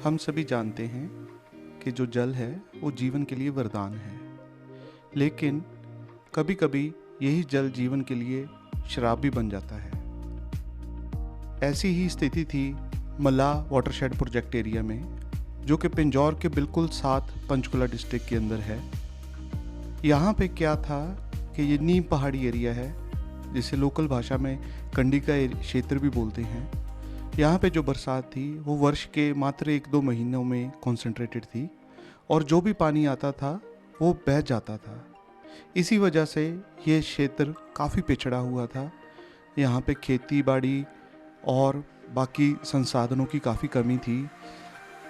हम सभी जानते हैं कि जो जल है वो जीवन के लिए वरदान है, लेकिन कभी कभी यही जल जीवन के लिए शराब भी बन जाता है। ऐसी ही स्थिति थी मल्लाह वाटरशेड प्रोजेक्ट एरिया में, जो कि पिंजौर के बिल्कुल साथ पंचकुला डिस्ट्रिक्ट के अंदर है। यहाँ पे क्या था कि ये नीम पहाड़ी एरिया है, जिसे लोकल भाषा में कंडी का क्षेत्र भी बोलते हैं। यहाँ पे जो बरसात थी वो वर्ष के मात्र 1-2 महीनों में कॉन्सेंट्रेटेड थी और जो भी पानी आता था वो बह जाता था। इसी वजह से ये क्षेत्र काफ़ी पिछड़ा हुआ था। यहाँ पे खेती बाड़ी और बाकी संसाधनों की काफ़ी कमी थी।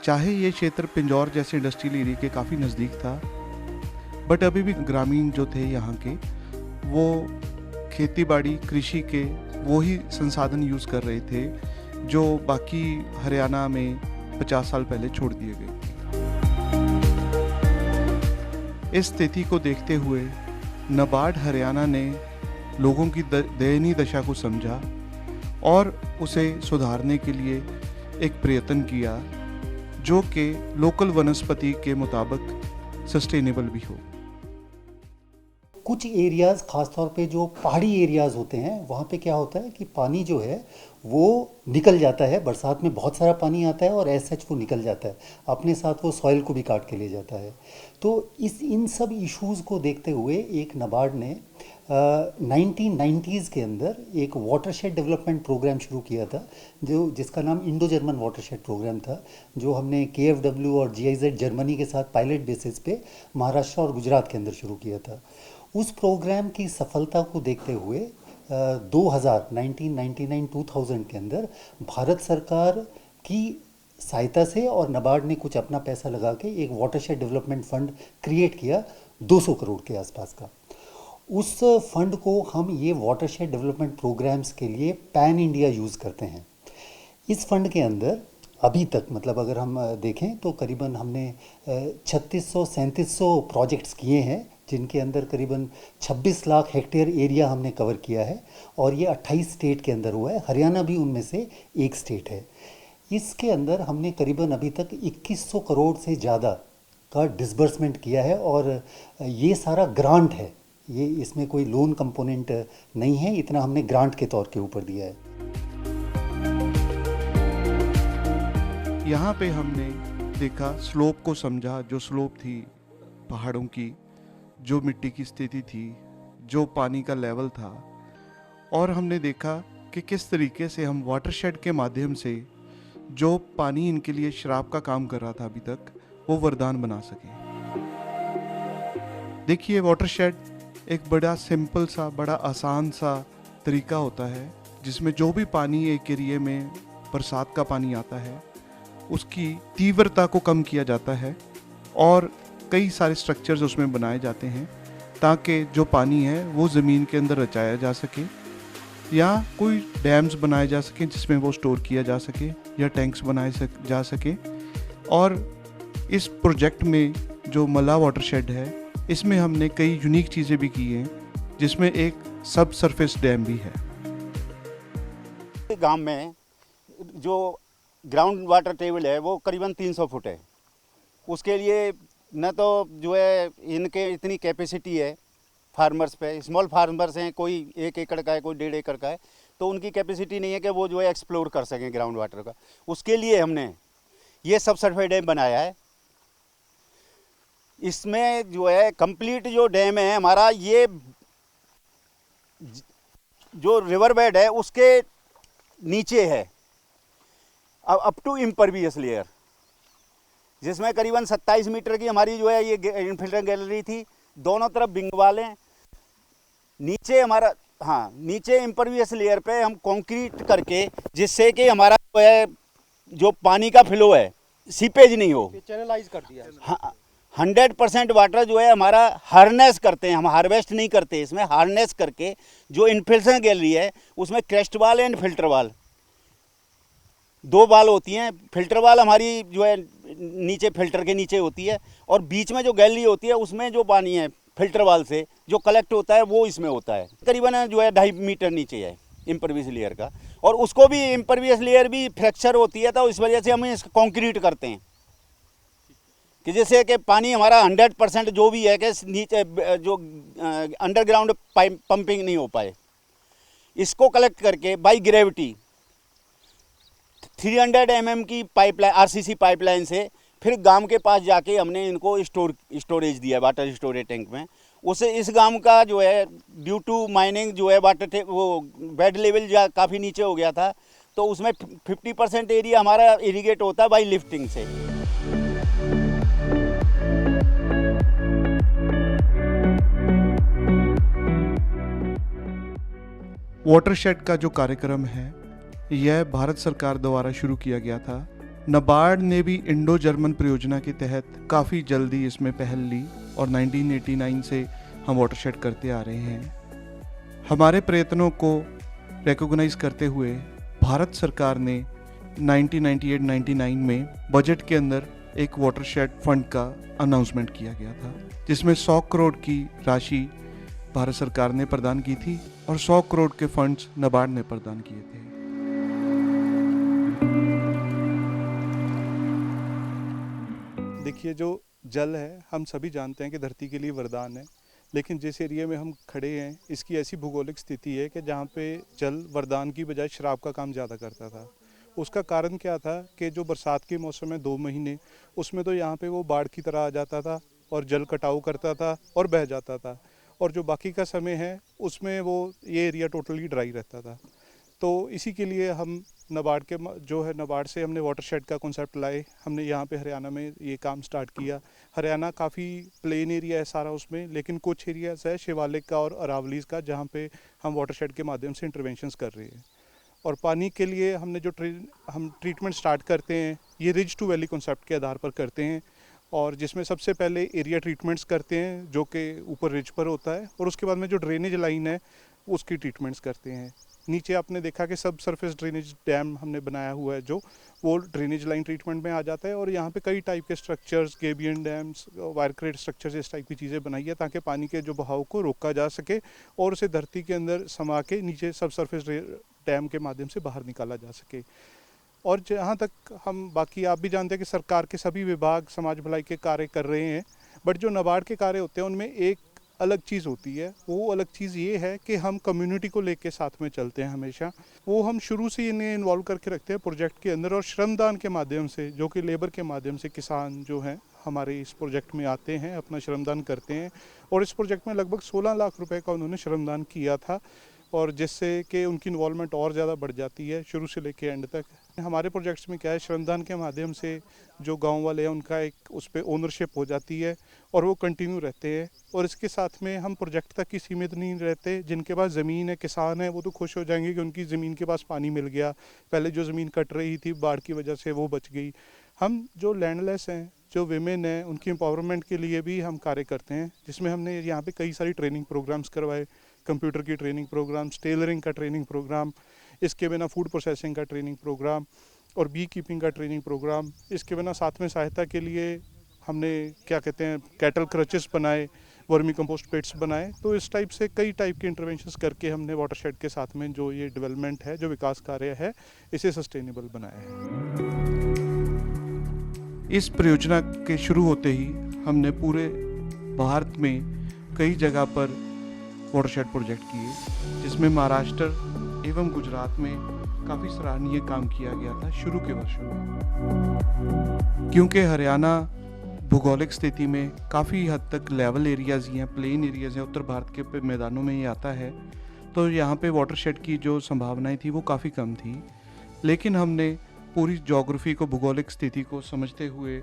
चाहे ये क्षेत्र पिंजौर जैसे इंडस्ट्रियल एरिया के काफ़ी नज़दीक था, बट अभी भी ग्रामीण जो थे यहाँ के, वो खेती बाड़ी कृषि के वो ही संसाधन यूज़ कर रहे थे जो बाकी हरियाणा में 50 साल पहले छोड़ दिए गए। इस स्थिति को देखते हुए नाबार्ड हरियाणा ने लोगों की दयनीय दशा को समझा और उसे सुधारने के लिए एक प्रयत्न किया जो कि लोकल वनस्पति के मुताबिक सस्टेनेबल भी हो। कुछ एरियाज़ ख़ासतौर पे जो पहाड़ी एरियाज़ होते हैं वहाँ पे क्या होता है कि पानी जो है वो निकल जाता है। बरसात में बहुत सारा पानी आता है और एज सच वो निकल जाता है, अपने साथ वो सॉइल को भी काट के ले जाता है। तो इन सब इश्यूज़ को देखते हुए एक नाबार्ड ने 1990s के अंदर एक वाटरशेड डेवलपमेंट प्रोग्राम शुरू किया था, जिसका नाम इंडो जर्मन वाटरशेड प्रोग्राम था, जो हमने KFW और GIZ जर्मनी के साथ पायलट बेसिस पे महाराष्ट्र और गुजरात के अंदर शुरू किया था। उस प्रोग्राम की सफलता को देखते हुए 1999-2000 के अंदर भारत सरकार की सहायता से और नाबार्ड ने कुछ अपना पैसा लगा के एक वाटरशेड डेवलपमेंट फंड क्रिएट किया 200 करोड़ के आसपास का। उस फंड को हम ये वाटरशेड डेवलपमेंट प्रोग्राम्स के लिए पैन इंडिया यूज़ करते हैं। इस फंड के अंदर अभी तक मतलब अगर हम देखें तो करीबन हमने 3600-3700 प्रोजेक्ट्स किए हैं, जिनके अंदर करीबन 26 लाख हेक्टेयर एरिया हमने कवर किया है और ये 28 स्टेट के अंदर हुआ है। हरियाणा भी उनमें से एक स्टेट है। इसके अंदर हमने करीबन अभी तक 2100 करोड़ से ज़्यादा का डिसबर्समेंट किया है और ये सारा ग्रांट है, ये इसमें कोई लोन कंपोनेंट नहीं है, इतना हमने ग्रांट के तौर के ऊपर दिया है। यहाँ पे हमने देखा, स्लोप को समझा, जो स्लोप थी पहाड़ों की, जो मिट्टी की स्थिति थी, जो पानी का लेवल था, और हमने देखा कि किस तरीके से हम वाटरशेड के माध्यम से जो पानी इनके लिए शराब का काम कर रहा था अभी तक, वो वरदान बना सके। देखिए, वाटरशेड एक बड़ा सिंपल सा, बड़ा आसान सा तरीका होता है जिसमें जो भी पानी एक एरिया में बरसात का पानी आता है उसकी तीव्रता को कम किया जाता है और कई सारे स्ट्रक्चर्स उसमें बनाए जाते हैं ताकि जो पानी है वो ज़मीन के अंदर रचाया जा सके या कोई डैम्स बनाए जा सकें जिसमें वो स्टोर किया जा सके या टैंक्स बनाए जा सके। और इस प्रोजेक्ट में जो मल्लाह वाटरशेड है, इसमें हमने कई यूनिक चीज़ें भी की हैं, जिसमें एक सब सरफेस डैम भी है। गांव में जो ग्राउंड वाटर टेबल है वो करीबन 300 फुट है। उसके लिए न तो जो है इनके इतनी कैपेसिटी है फार्मर्स पे, स्मॉल फार्मर्स हैं, कोई 1 एकड़ का है, कोई 1.5 एकड़ का है, तो उनकी कैपेसिटी नहीं है कि वो जो है एक्सप्लोर कर सकें ग्राउंड वाटर का। उसके लिए हमने ये सब सरफेस डैम बनाया है। इसमें जो है कंप्लीट जो डैम है हमारा, ये जो रिवर बेड है उसके नीचे है अप टू इम्परवियस लेयर, जिसमें करीबन 27 मीटर की हमारी जो है ये इनफिल्टर गैलरी थी। दोनों तरफ बिंग वाल हैं। नीचे हमारा नीचे इम्परवियस लेयर पे हम कंक्रीट करके, जिससे कि हमारा जो है जो पानी का फ्लो है सीपेज नहीं हो, चैनलाइज कर दिया। हाँ, 100% वाटर जो है हमारा हार्नेस करते हैं, हम हार्वेस्ट नहीं करते, इसमें हार्नेस करके जो इनफिल्टर गैलरी है उसमें क्रेस्ट वाल एंड फिल्टर वाल 2 वाल होती हैं। फिल्टर वाल हमारी जो है नीचे फिल्टर के नीचे होती है और बीच में जो गैलरी होती है उसमें जो पानी है फिल्टर वाल से जो कलेक्ट होता है वो इसमें होता है। करीबन जो है 2.5 मीटर नीचे है इम्परवियस लेयर का। और उसको भी इम्परवियस लेयर भी फ्रैक्चर होती है, तो इस वजह से हम इसको कंक्रीट करते हैं कि जैसे कि पानी हमारा 100% जो भी है कि नीचे जो अंडरग्राउंड पाइप पंपिंग नहीं हो पाए, इसको कलेक्ट करके बाई ग्रेविटी 300 mm की पाइपलाइन RCC पाइपलाइन से फिर गांव के पास जाके हमने इनको स्टोरेज दिया वाटर स्टोरेज टैंक में। उससे इस गांव का जो है ड्यू टू माइनिंग जो है वाटर वो बेड लेवल काफ़ी नीचे हो गया था, तो उसमें 50% एरिया हमारा इरीगेट होता है बाई लिफ्टिंग से। वाटरशेड का जो कार्यक्रम है यह भारत सरकार द्वारा शुरू किया गया था। नाबार्ड ने भी इंडो जर्मन परियोजना के तहत काफ़ी जल्दी इसमें पहल ली और 1989 से हम वाटरशेड करते आ रहे हैं। हमारे प्रयत्नों को रिकॉग्नाइज करते हुए भारत सरकार ने 1998-99 में बजट के अंदर एक वाटरशेड फंड का अनाउंसमेंट किया गया था, जिसमें 100 करोड़ की राशि भारत सरकार ने प्रदान की थी और 100 करोड़ के फंड्स नाबार्ड ने प्रदान किए थे। देखिए, जो जल है हम सभी जानते हैं कि धरती के लिए वरदान है, लेकिन जिस एरिया में हम खड़े हैं इसकी ऐसी भूगोलिक स्थिति है कि जहाँ पे जल वरदान की बजाय शराब का काम ज़्यादा करता था। उसका कारण क्या था कि जो बरसात के मौसम में 2 महीने उसमें तो यहाँ पे वो बाढ़ की तरह आ जाता था और जल कटाव करता था और बह जाता था, और जो बाकी का समय है उसमें वो ये एरिया टोटली ड्राई रहता था। तो इसी के लिए हम नाबार्ड के जो है नाबार्ड से हमने वाटरशेड का कॉन्सेप्ट लाए। हमने यहाँ पे हरियाणा में ये काम स्टार्ट किया। हरियाणा काफ़ी प्लेन एरिया है सारा उसमें, लेकिन कुछ एरियाज है शिवालिक का और अरावलीज का जहाँ पे हम वाटरशेड के माध्यम से इंटरवेंशंस कर रहे हैं। और पानी के लिए हमने जो हम ट्रीटमेंट स्टार्ट करते हैं ये रिज टू वैली कॉन्सेप्ट के आधार पर करते हैं, और जिसमें सबसे पहले एरिया ट्रीटमेंट्स करते हैं जो कि ऊपर रिज पर होता है, और उसके बाद में जो ड्रेनेज लाइन है उसकी ट्रीटमेंट्स करते हैं। नीचे आपने देखा कि सब सरफेस ड्रेनेज डैम हमने बनाया हुआ है जो वो ड्रेनेज लाइन ट्रीटमेंट में आ जाता है, और यहाँ पे कई टाइप के structures, gabion dams, wire crate structures, इस टाइप की चीज़ें बनाई है ताकि पानी के जो बहाव को रोका जा सके और उसे धरती के अंदर समा के नीचे सब सरफेस डैम के माध्यम से बाहर निकाला जा सके। और जहाँ तक हम बाकी आप भी जानते हैं कि सरकार के सभी विभाग समाज भलाई के कार्य कर रहे हैं, बट जो नाबार्ड के कार्य होते हैं उनमें एक अलग चीज़ होती है। वो अलग चीज़ ये है कि हम कम्युनिटी को लेके साथ में चलते हैं हमेशा। वो हम शुरू से इन्हें इन्वॉल्व करके रखते हैं प्रोजेक्ट के अंदर, और श्रमदान के माध्यम से, जो कि लेबर के माध्यम से किसान जो हैं हमारे इस प्रोजेक्ट में आते हैं, अपना श्रमदान करते हैं। और इस प्रोजेक्ट में लगभग 16 लाख रुपए का उन्होंने श्रमदान किया था, और जिससे कि उनकी इन्वॉल्वमेंट और ज़्यादा बढ़ जाती है शुरू से लेके एंड तक। हमारे प्रोजेक्ट्स में क्या है, श्रमदान के माध्यम से जो गांव वाले हैं उनका एक उस पर ओनरशिप हो जाती है और वो कंटिन्यू रहते हैं। और इसके साथ में हम प्रोजेक्ट तक ही सीमित नहीं रहते। जिनके पास ज़मीन है, किसान है, वो तो खुश हो जाएंगे कि उनकी ज़मीन के पास पानी मिल गया। पहले जो ज़मीन कट रही थी बाढ़ की वजह से वो बच गई। हम जो लैंडलेस हैं, जो विमेन हैं, उनकी एम्पावरमेंट के लिए भी हम कार्य करते हैं, जिसमें हमने यहाँ पे कई सारी ट्रेनिंग प्रोग्राम्स करवाए। कंप्यूटर की ट्रेनिंग प्रोग्राम्स, टेलरिंग का ट्रेनिंग प्रोग्राम, इसके बिना फूड प्रोसेसिंग का ट्रेनिंग प्रोग्राम और बी कीपिंग का ट्रेनिंग प्रोग्राम। इसके बिना साथ में सहायता के लिए हमने क्या कहते हैं कैटल क्रचेस बनाए, वर्मी कंपोस्ट पेट्स बनाए। तो इस टाइप से कई टाइप के इंटरवेंशंस करके हमने वाटरशेड के साथ में जो ये डेवलपमेंट है, जो विकास कार्य है, इसे सस्टेनेबल बनाया है। इस परियोजना के शुरू होते ही हमने पूरे भारत में कई जगह पर वाटरशेड प्रोजेक्ट किए, जिसमें महाराष्ट्र एवं गुजरात में काफ़ी सराहनीय काम किया गया था शुरू के वर्षों में। क्योंकि हरियाणा भौगोलिक स्थिति में काफ़ी हद तक लेवल एरियाज़ हैं, प्लेन एरियाज़ हैं, उत्तर भारत के मैदानों में ये आता है, तो यहाँ पे वाटरशेड की जो संभावनाएं थी वो काफ़ी कम थी। लेकिन हमने पूरी ज्योग्राफी को, भौगोलिक स्थिति को समझते हुए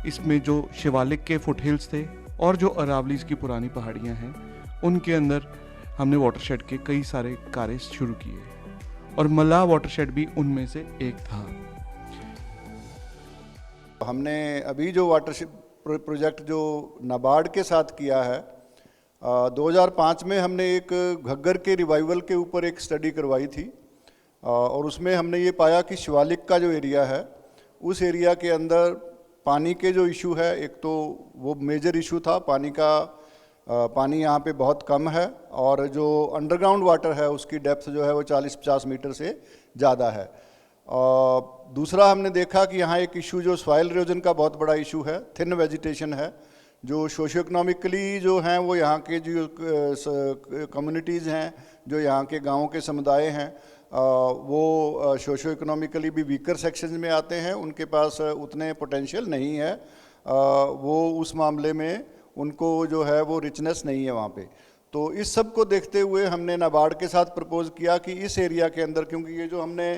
इसमें जो शिवालिक के फुटहिल्स थे और जो अरावलीज की पुरानी पहाड़ियाँ हैं, उनके अंदर हमने वाटरशेड के कई सारे कार्य शुरू किए, और मल्लाह वाटरशेड भी उनमें से एक था। हमने अभी जो वाटरशेड प्रोजेक्ट जो नाबार्ड के साथ किया है, 2005 में हमने एक घग्गर के रिवाइवल के ऊपर एक स्टडी करवाई थी, और उसमें हमने ये पाया कि शिवालिक का जो एरिया है उस एरिया के अंदर पानी के जो इशू है, एक तो वो मेजर इशू था पानी का पानी यहाँ पे बहुत कम है और जो अंडरग्राउंड वाटर है उसकी डेप्थ जो है वो 40-50 मीटर से ज़्यादा है। दूसरा हमने देखा कि यहाँ एक इशू जो सॉइल इरोजन का बहुत बड़ा इशू है, थिन वेजिटेशन है, जो सोशियो इकोनॉमिकली जो हैं वो यहाँ के जो कम्युनिटीज़ हैं, जो यहाँ के गाँव के समुदाय हैं, वो सोशियो इकोनॉमिकली भी वीकर सेक्शन में आते हैं, उनके पास उतने पोटेंशियल नहीं है, वो उस मामले में उनको जो है वो रिचनेस नहीं है वहाँ पे। तो इस सब को देखते हुए हमने नाबार्ड के साथ प्रपोज किया कि इस एरिया के अंदर, क्योंकि ये जो हमने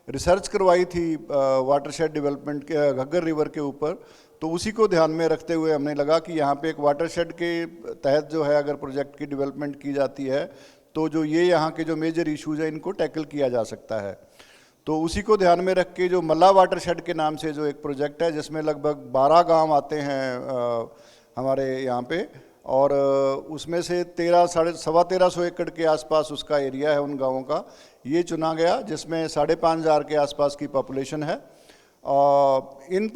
रिसर्च करवाई थी वाटरशेड डेवलपमेंट के घग्गर रिवर के ऊपर, तो उसी को ध्यान में रखते हुए हमने लगा कि यहाँ पे एक वाटरशेड के तहत जो है अगर प्रोजेक्ट की डेवलपमेंट की जाती है तो जो ये यहाँ के जो मेजर इश्यूज हैं इनको टैकल किया जा सकता है। तो उसी को ध्यान में रख के जो मल्ला वाटरशेड के नाम से जो एक प्रोजेक्ट है जिसमें लगभग 12 गांव आते हैं हमारे यहाँ पे, और उसमें से 1300-1350 एकड़ के आसपास उसका एरिया है उन गांवों का, ये चुना गया जिसमें 5,500 के आसपास की पॉपुलेशन है। इन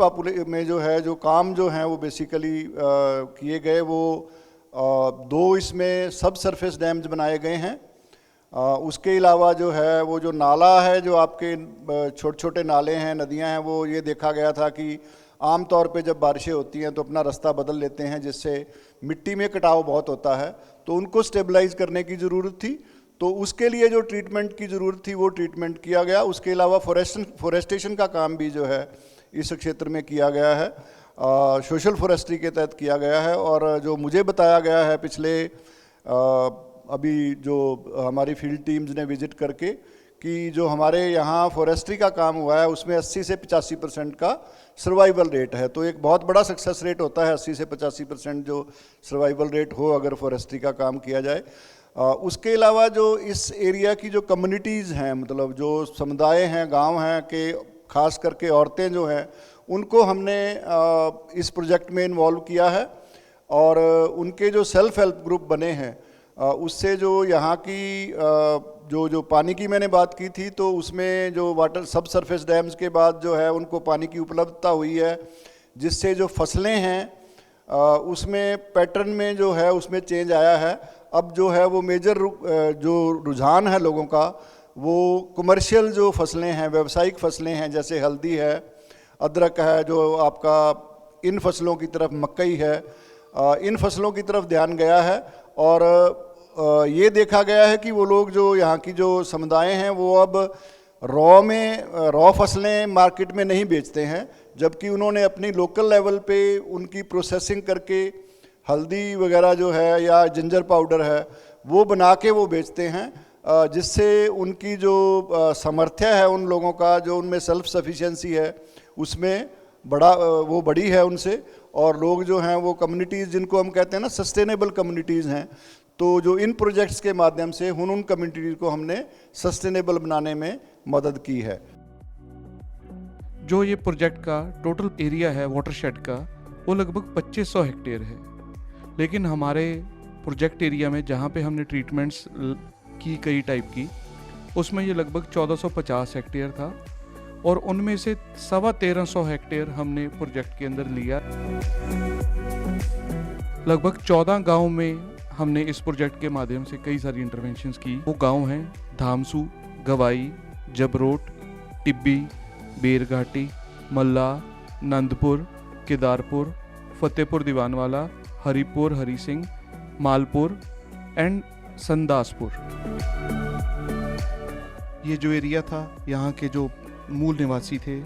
में जो है जो काम जो हैं वो बेसिकली किए गए, वो 2 इसमें सब सरफेस डैम्स बनाए गए हैं। उसके अलावा जो है वो जो नाला है, जो आपके छोटे छोटे नाले हैं, नदियां हैं, वो ये देखा गया था कि आम तौर पे जब बारिशें होती हैं तो अपना रास्ता बदल लेते हैं जिससे मिट्टी में कटाव बहुत होता है, तो उनको स्टेबलाइज करने की ज़रूरत थी। तो उसके लिए जो ट्रीटमेंट की ज़रूरत थी वो ट्रीटमेंट किया गया। उसके अलावा फॉरेस्टेशन का काम भी जो है इस क्षेत्र में किया गया है, सोशल फॉरेस्ट्री के तहत किया गया है। और जो मुझे बताया गया है पिछले अभी जो हमारी फील्ड टीम्स ने विजिट करके, कि जो हमारे यहाँ फॉरेस्ट्री का काम हुआ है उसमें 80 से 85% का सर्वाइवल रेट है। तो एक बहुत बड़ा सक्सेस रेट होता है 80 से 85% जो सर्वाइवल रेट हो अगर फॉरेस्ट्री का काम किया जाए। उसके अलावा जो इस एरिया की जो कम्युनिटीज़ हैं, मतलब जो समुदाय हैं, गांव हैं, के खास करके औरतें जो हैं, उनको हमने इस प्रोजेक्ट में इन्वॉल्व किया है। और उनके जो सेल्फ हेल्प ग्रुप बने हैं, उससे जो यहाँ की जो पानी की मैंने बात की थी, तो उसमें जो वाटर सब सरफेस डैम्स के बाद जो है उनको पानी की उपलब्धता हुई है, जिससे जो फसलें हैं उसमें पैटर्न में जो है उसमें चेंज आया है। अब जो है वो मेजर जो रुझान है लोगों का, वो कमर्शियल जो फसलें हैं, व्यावसायिक फसलें हैं, जैसे हल्दी है, अदरक है, जो आपका इन फसलों की तरफ मकई है, इन फसलों की तरफ ध्यान गया है। और ये देखा गया है कि वो लोग जो यहाँ की जो समुदाय हैं वो अब रॉ फसलें मार्केट में नहीं बेचते हैं, जबकि उन्होंने अपनी लोकल लेवल पे उनकी प्रोसेसिंग करके हल्दी वगैरह जो है या जिंजर पाउडर है वो बना के वो बेचते हैं, जिससे उनकी जो सामर्थ्य है उन लोगों का, जो उनमें सेल्फ सफिशिएंसी है उसमें वो बड़ी है उनसे। और लोग जो हैं वो कम्युनिटीज़ जिनको हम कहते हैं ना सस्टेनेबल कम्युनिटीज़ हैं, तो जो इन प्रोजेक्ट्स के माध्यम से उन कम्युनिटीज़ को हमने सस्टेनेबल बनाने में मदद की है। जो ये प्रोजेक्ट का टोटल एरिया है वाटरशेड का, वो लगभग 2500 हेक्टेयर है। लेकिन हमारे प्रोजेक्ट एरिया में जहाँ पे हमने ट्रीटमेंट्स की कई टाइप की, उसमें ये लगभग 1450 हेक्टेयर था, और उनमें से 1350 हेक्टेयर हमने प्रोजेक्ट के अंदर लिया। लगभग 14 गाँव में हमने इस प्रोजेक्ट के माध्यम से कई सारी इंटरवेंशंस की। वो गांव हैं धामसू, गवाई, जबरोट, टिब्बी, बेरघाटी, मल्ला, नंदपुर, केदारपुर, फतेहपुर दीवानवाला, हरिपुर, हरी सिंह, मालपुर एंड संदासपुर। ये जो एरिया था, यहाँ के जो मूल निवासी थे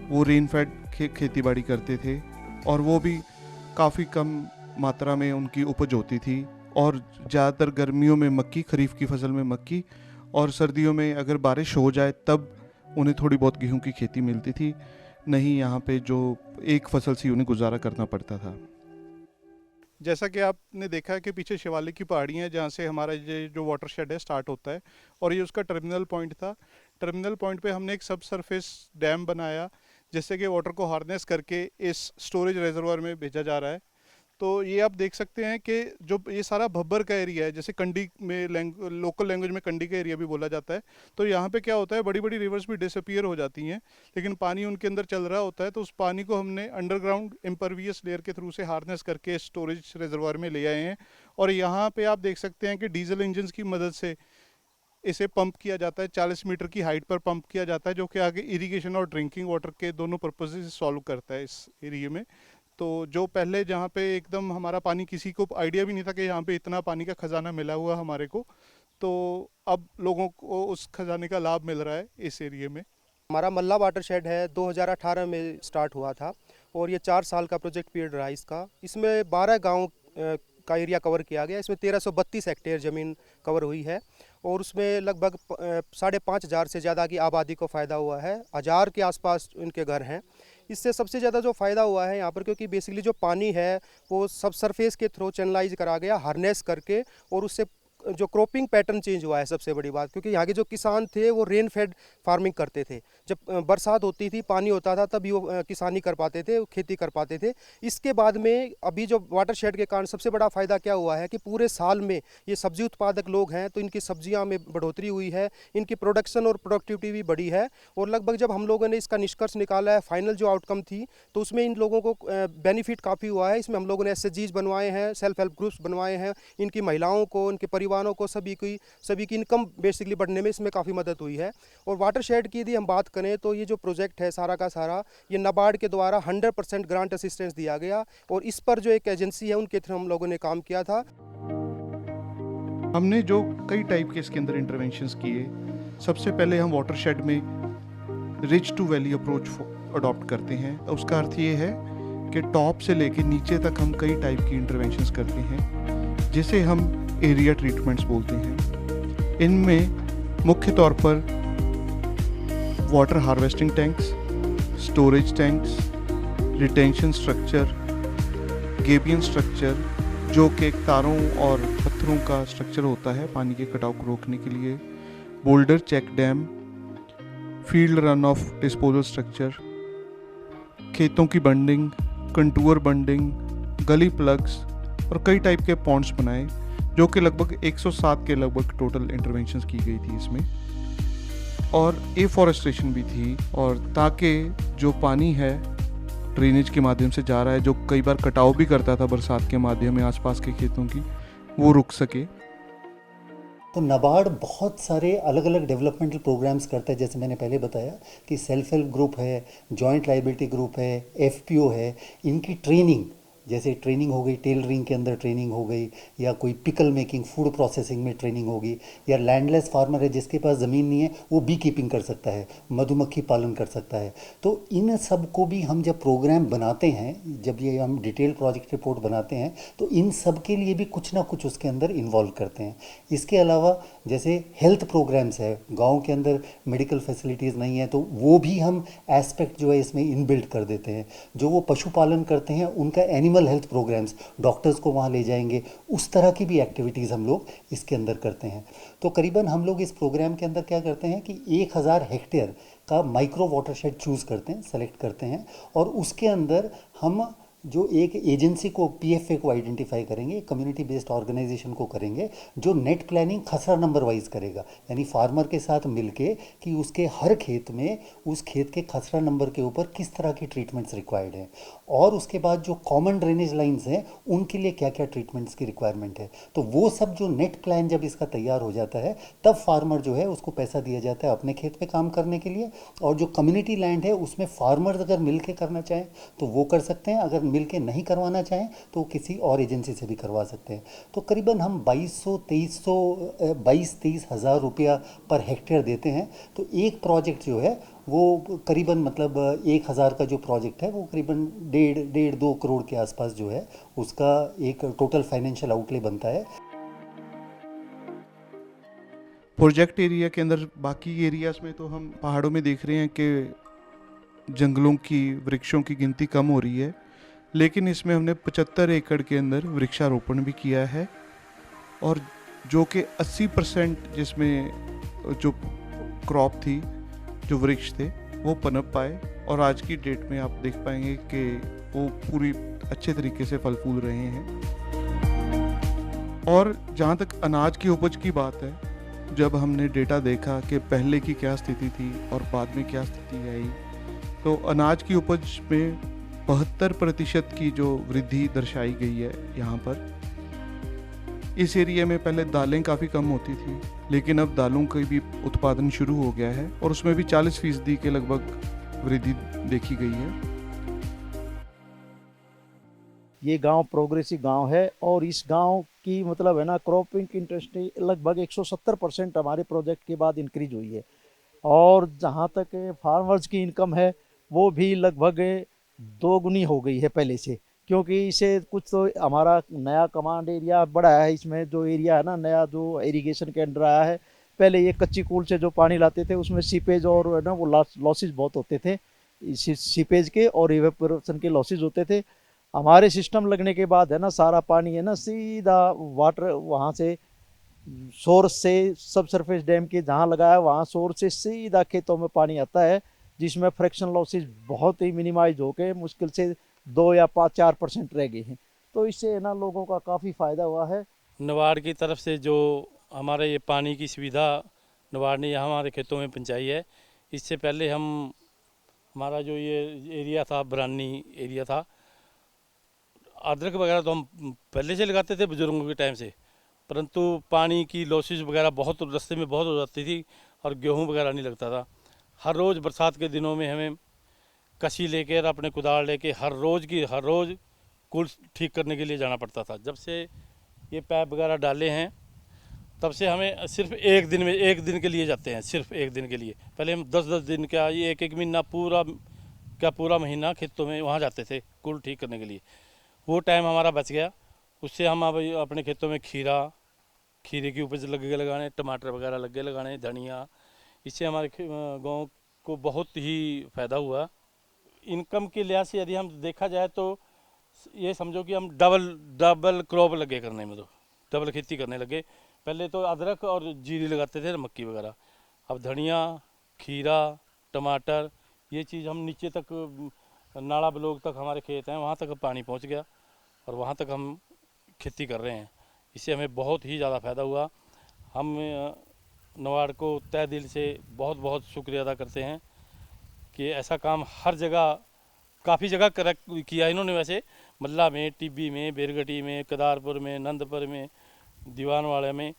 वो रेनफेड खेती बाड़ी करते थे, और वो भी काफ़ी कम मात्रा में उनकी उपज होती थी, और ज़्यादातर गर्मियों में मक्की, खरीफ की फसल में मक्की, और सर्दियों में अगर बारिश हो जाए तब उन्हें थोड़ी बहुत गेहूं की खेती मिलती थी। नहीं, यहाँ पे जो एक फसल से उन्हें गुजारा करना पड़ता था। जैसा कि आपने देखा है कि पीछे शिवालिक की पहाड़ी है जहाँ से हमारा ये जो वाटरशेड है स्टार्ट होता है, और ये उसका टर्मिनल पॉइंट था। टर्मिनल पॉइंट पे हमने एक सब सरफेस डैम बनाया जिससे कि वाटर को हार्नेस करके इस स्टोरेज रिजर्वर में भेजा जा रहा है। तो ये आप देख सकते हैं कि जो ये सारा भब्बर का एरिया है, जैसे कंडी में लोकल लैंग्वेज में कंडी का एरिया भी बोला जाता है, तो यहाँ पे क्या होता है, बड़ी बड़ी रिवर्स भी डिसअपियर हो जाती हैं, लेकिन पानी उनके अंदर चल रहा होता है, तो उस पानी को हमने अंडरग्राउंड इम्परवियस लेयर के थ्रू से हार्नेस करके स्टोरेज रिजर्वायर में ले आए हैं। और यहाँ पे आप देख सकते हैं कि डीजल इंजन की मदद से इसे पंप किया जाता है, 40 मीटर की हाइट पर पंप किया जाता है, जो कि आगे इरिगेशन और ड्रिंकिंग वाटर के दोनों पर्पसेस सॉल्व करता है इस एरिया में। तो जो पहले जहाँ पे एकदम हमारा पानी, किसी को आइडिया भी नहीं था कि यहाँ पे इतना पानी का खजाना मिला हुआ हमारे को, तो अब लोगों को उस खजाने का लाभ मिल रहा है इस एरिया में। हमारा मल्ला वाटर शेड है 2018 में स्टार्ट हुआ था और ये 4 साल का प्रोजेक्ट पीरियड रहा इसका। इसमें 12 गांव का एरिया कवर किया गया। इसमें 1332 हेक्टेयर ज़मीन कवर हुई है और उसमें लगभग 5,500 से ज़्यादा की आबादी को फ़ायदा हुआ है। 1000 के आसपास इनके घर हैं। इससे सबसे ज़्यादा जो फ़ायदा हुआ है यहाँ पर, क्योंकि बेसिकली जो पानी है वो सब सरफेस के थ्रू चैनलाइज करा गया, हार्नेस करके, और उससे जो क्रॉपिंग पैटर्न चेंज हुआ है सबसे बड़ी बात, क्योंकि यहाँ के जो किसान थे वो रेन फेड फार्मिंग करते थे। जब बरसात होती थी, पानी होता था, तभी वो किसानी कर पाते थे, खेती कर पाते थे। इसके बाद में अभी जो वाटर शेड के कारण सबसे बड़ा फ़ायदा क्या हुआ है कि पूरे साल में ये सब्जी उत्पादक लोग हैं तो इनकी सब्जियाँ में बढ़ोतरी हुई है, इनकी प्रोडक्शन और प्रोडक्टिविटी भी बढ़ी है। और लगभग जब हम लोगों ने इसका निष्कर्ष निकाला है, फाइनल जो आउटकम थी, तो उसमें इन लोगों को बेनिफिट काफ़ी हुआ है। इसमें हम लोगों ने SHGs बनवाए हैं, सेल्फ हेल्प ग्रुप्स बनवाए हैं, इनकी महिलाओं को, इनके परिवारों को, सभी की इनकम बेसिकली बढ़ने में इसमें काफ़ी मदद हुई है। और वाटर शेड की यदि हम बात करें तो ये जो प्रोजेक्ट है सारा का सारा, ये नाबार्ड के द्वारा 100% ग्रांट असिस्टेंस दिया गया और इस पर जो एक एजेंसी है उनके थ्रू हम लोगों ने काम किया था। हमने जो कई टाइप के इसके अंदर इंटरवेंशंस किए, सबसे पहले हम वाटर शेड में ridge to valley approach adopt करते हैं। उसका अर्थ ये है कि टॉप से लेके नीचे तक हम कई टाइप की इंटरवेंशंस करते हैं, जिसे हम एरिया ट्रीटमेंट्स बोलते हैं। इनमें मुख्य तौर पर water harvesting tanks, storage tanks, retention structure, gabion structure, जो कि तारों और पत्थरों का स्ट्रक्चर होता है पानी के कटाव को रोकने के लिए, boulder check dam, field run off disposal structure, खेतों की bunding, contour bunding, gully plugs और कई टाइप के पॉन्ड्स बनाए, जो कि लगभग 107 के लगभग टोटल इंटरवेंशंस की गई थी इसमें। और एफॉरेस्टेशन भी थी, और ताकि जो पानी है ड्रेनेज के माध्यम से जा रहा है, जो कई बार कटाव भी करता था बरसात के माध्यम में आसपास के खेतों की, वो रुक सके। तो नाबार्ड बहुत सारे अलग अलग डेवलपमेंटल प्रोग्राम्स करता है। जैसे मैंने पहले बताया कि सेल्फ हेल्प ग्रुप है, जॉइंट लाइबिलिटी ग्रुप है, FPO है, इनकी ट्रेनिंग, जैसे ट्रेनिंग हो गई, टेलरिंग के अंदर ट्रेनिंग हो गई, या कोई पिकल मेकिंग, फूड प्रोसेसिंग में ट्रेनिंग होगी, या लैंडलेस फार्मर है जिसके पास ज़मीन नहीं है, वो बी कीपिंग कर सकता है, मधुमक्खी पालन कर सकता है। तो इन सब को भी हम जब प्रोग्राम बनाते हैं, जब ये हम डिटेल प्रोजेक्ट रिपोर्ट बनाते हैं, तो इन सब के लिए भी कुछ ना कुछ उसके अंदर इन्वॉल्व करते हैं। इसके अलावा जैसे हेल्थ प्रोग्राम्स है, गाँव के अंदर मेडिकल फैसिलिटीज़ नहीं है, तो वो भी हम एस्पेक्ट जो है इसमें इनबिल्ट कर देते हैं। जो वो पशुपालन करते हैं उनका एनिमल हेल्थ प्रोग्राम्स, डॉक्टर्स को वहाँ ले जाएंगे, उस तरह की भी एक्टिविटीज़ हम लोग इसके अंदर करते हैं। तो करीबन हम लोग इस प्रोग्राम के अंदर क्या करते हैं कि 1000 हेक्टेयर का माइक्रो वाटर शेड चूज़ करते हैं, सेलेक्ट करते हैं, और उसके अंदर हम जो एक एजेंसी को, PFA को आइडेंटिफाई करेंगे, कम्युनिटी बेस्ड ऑर्गेनाइजेशन को करेंगे, जो नेट प्लानिंग खसरा नंबर वाइज करेगा, यानी फार्मर के साथ मिलके कि उसके हर खेत में उस खेत के खसरा नंबर के ऊपर किस तरह की ट्रीटमेंट्स रिक्वायर्ड हैं, और उसके बाद जो कॉमन ड्रेनेज लाइंस हैं उनके लिए क्या क्या ट्रीटमेंट्स की रिक्वायरमेंट है। तो वो सब जो नेट प्लान जब इसका तैयार हो जाता है, तब फार्मर जो है उसको पैसा दिया जाता है अपने खेत पे काम करने के लिए, और जो कम्युनिटी लैंड है उसमें फार्मर्स अगर मिल के करना चाहें तो वो कर सकते हैं, अगर मिल के नहीं करवाना चाहें तो किसी और एजेंसी से भी करवा सकते हैं। तो करीबन हम 22-23 हज़ार रुपया पर हेक्टेयर देते हैं। तो एक प्रोजेक्ट जो है वो करीबन मतलब 1000 का जो प्रोजेक्ट है वो करीबन 1.5-2 करोड़ के आसपास जो है उसका एक टोटल फाइनेंशियल आउटले बनता है। प्रोजेक्ट एरिया के अंदर बाकी एरियाज में तो हम पहाड़ों में देख रहे हैं कि जंगलों की, वृक्षों की गिनती कम हो रही है, लेकिन इसमें हमने 75 एकड़ के अंदर वृक्षारोपण भी किया है, और जो कि 80% जिसमें जो क्रॉप थी, जो वृक्ष थे, वो पनप पाए। और आज की डेट में आप देख पाएंगे कि वो पूरी अच्छे तरीके से फल फूल रहे हैं। और जहाँ तक अनाज की उपज की बात है, जब हमने डेटा देखा कि पहले की क्या स्थिति थी और बाद में क्या स्थिति आई, तो अनाज की उपज में 72% की जो वृद्धि दर्शाई गई है यहाँ पर। इस एरिया में पहले दालें काफ़ी कम होती थी, लेकिन अब दालों का भी उत्पादन शुरू हो गया है और उसमें भी 40% के लगभग वृद्धि देखी गई है। ये गांव प्रोग्रेसिव गांव है और इस गांव की मतलब है ना क्रॉपिंग इंडस्ट्री लगभग 170% हमारे प्रोजेक्ट के बाद इंक्रीज हुई है। और जहां तक फार्मर्स की इनकम है वो भी लगभग 2 गुनी हो गई है पहले से, क्योंकि इसे कुछ तो हमारा नया कमांड एरिया बढ़ा है। इसमें जो एरिया है ना नया जो इरिगेशन के अंडर आया है, पहले ये कच्ची कूल से जो पानी लाते थे उसमें सीपेज और है ना वो लॉसेज बहुत होते थे, सीपेज के और इवेपोरेशन के लॉसेज होते थे। हमारे सिस्टम लगने के बाद है ना सारा पानी है ना सीधा वाटर वहाँ से सोर्स से सब सरफेस डैम के जहाँ लगा है वहाँ सोर्स से सीधा खेतों में पानी आता है, जिसमें फ्रैक्शन लॉसेज बहुत ही मिनिमाइज होकर मुश्किल से 2 या 4% रह गए हैं। तो इससे है ना लोगों का काफ़ी फ़ायदा हुआ है। नबार्ड की तरफ से जो हमारे ये पानी की सुविधा नबार्ड ने यहाँ हमारे खेतों में पहुँचाई है, इससे पहले हमारा जो ये एरिया था बरानी एरिया था, अदरक वगैरह तो हम पहले से लगाते थे बुजुर्गों के टाइम से, परंतु पानी की लॉसेज वगैरह बहुत रास्ते में बहुत हो जाती थी और गेहूं वगैरह नहीं लगता था। हर रोज़ बरसात के दिनों में हमें कसी लेकर अपने कुदाल लेके हर रोज़ कुल ठीक करने के लिए जाना पड़ता था। जब से ये पाइप वगैरह डाले हैं तब से हमें सिर्फ एक दिन के लिए जाते हैं, सिर्फ एक दिन के लिए। पहले हम 10-10 दिन का ये एक महीना पूरा महीना खेतों में वहाँ जाते थे कुल ठीक करने के लिए। वो टाइम हमारा बच गया। उससे हम अब अपने खेतों में खीरे की उपज लग गए लगाने, टमाटर वगैरह लग गए लगाने, धनिया। इससे हमारे गांव को बहुत ही फ़ायदा हुआ। इनकम के लिहाज से यदि हम देखा जाए तो ये समझो कि हम डबल क्रॉप लगे करने में, तो डबल खेती करने लगे। पहले तो अदरक और जीरी लगाते थे, मक्की वगैरह। अब धनिया, खीरा, टमाटर, ये चीज़ हम नीचे तक नाला ब्लॉक तक हमारे खेत हैं, वहाँ तक पानी पहुँच गया और वहाँ तक हम खेती कर रहे हैं। इससे हमें बहुत ही ज़्यादा फ़ायदा हुआ। हम नबार्ड को तहे दिल से बहुत बहुत शुक्रिया अदा करते हैं कि ऐसा काम हर जगह काफ़ी जगह किया इन्होंने। वैसे मल्ला में, टिब्बी में, बेरगटी में, केदारपुर में, नंदपुर में, दीवानवाड़ा में,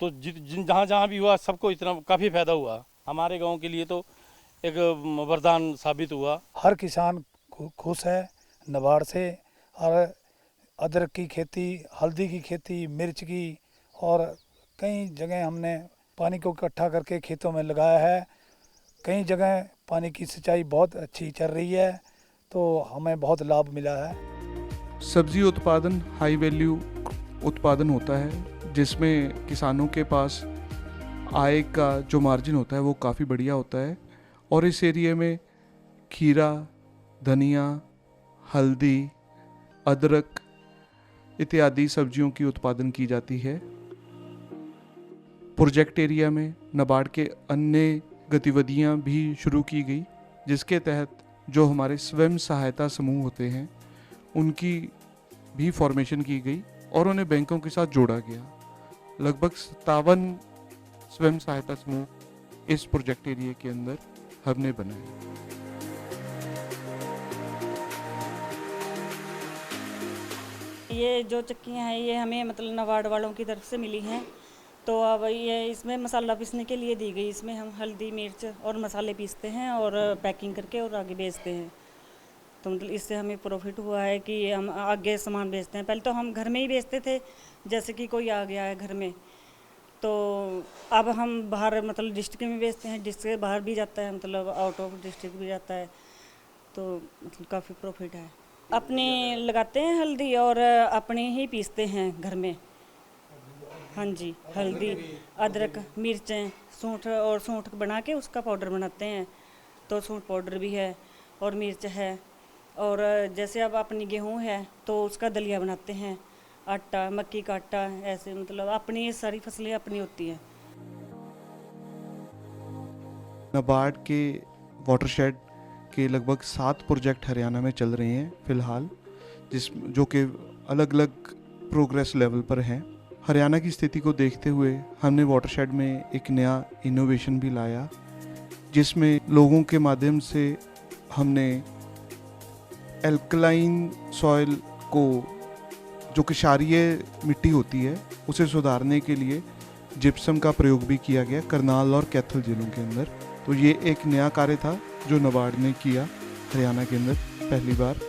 तो जहाँ भी हुआ सबको इतना काफ़ी फ़ायदा हुआ। हमारे गाँव के लिए तो एक वरदान साबित हुआ। हर किसान खुश है नबार्ड से। और अदरक की खेती, हल्दी की खेती, मिर्च की, और कई जगह हमने पानी को इकट्ठा करके खेतों में लगाया है। कई जगह पानी की सिंचाई बहुत अच्छी चल रही है, तो हमें बहुत लाभ मिला है। सब्जी उत्पादन हाई वैल्यू उत्पादन होता है, जिसमें किसानों के पास आय का जो मार्जिन होता है वो काफ़ी बढ़िया होता है। और इस एरिया में खीरा, धनिया, हल्दी, अदरक इत्यादि सब्जियों की उत्पादन की जाती है। प्रोजेक्ट एरिया में नबार्ड के अन्य गतिविधियां भी शुरू की गई, जिसके तहत जो हमारे स्वयं सहायता समूह होते हैं उनकी भी फॉर्मेशन की गई और उन्हें बैंकों के साथ जोड़ा गया। लगभग 57 स्वयं सहायता समूह इस प्रोजेक्ट एरिया के अंदर हमने बनाए। ये जो चक्कियाँ हैं ये हमें मतलब नबार्ड वालों की तरफ से मिली हैं। तो अब ये इसमें मसाला पीसने के लिए दी गई। इसमें हम हल्दी, मिर्च और मसाले पीसते हैं और पैकिंग करके और आगे बेचते हैं। तो मतलब इससे हमें प्रॉफिट हुआ है कि हम आगे सामान बेचते हैं। पहले तो हम घर में ही बेचते थे, जैसे कि कोई आ गया है घर में, तो अब हम बाहर मतलब डिस्ट्रिक्ट में बेचते हैं। डिस्ट्रिक्ट के बाहर भी जाता है, मतलब आउट ऑफ डिस्ट्रिक्ट भी जाता है, तो मतलब काफ़ी प्रॉफिट है। अपने लगाते हैं हल्दी और अपने ही पीसते हैं घर में। हाँ जी, हल्दी, अदरक, मिर्चें, सूंठ बना के उसका पाउडर बनाते हैं। तो सूंठ पाउडर भी है और मिर्च है। और जैसे अब अपनी गेहूं है तो उसका दलिया बनाते हैं, आटा, मक्की का आटा, ऐसे मतलब अपनी ये सारी फसलें अपनी होती हैं। नबार्ड के वाटरशेड के लगभग 7 प्रोजेक्ट हरियाणा में चल रहे हैं फ़िलहाल, जो कि अलग अलग प्रोग्रेस लेवल पर हैं। हरियाणा की स्थिति को देखते हुए हमने वाटरशेड में एक नया इनोवेशन भी लाया, जिसमें लोगों के माध्यम से हमने एल्कलाइन सॉइल को, जो कि क्षारीय मिट्टी होती है, उसे सुधारने के लिए जिप्सम का प्रयोग भी किया गया करनाल और कैथल जिलों के अंदर। तो ये एक नया कार्य था जो नाबार्ड ने किया हरियाणा के अंदर पहली बार।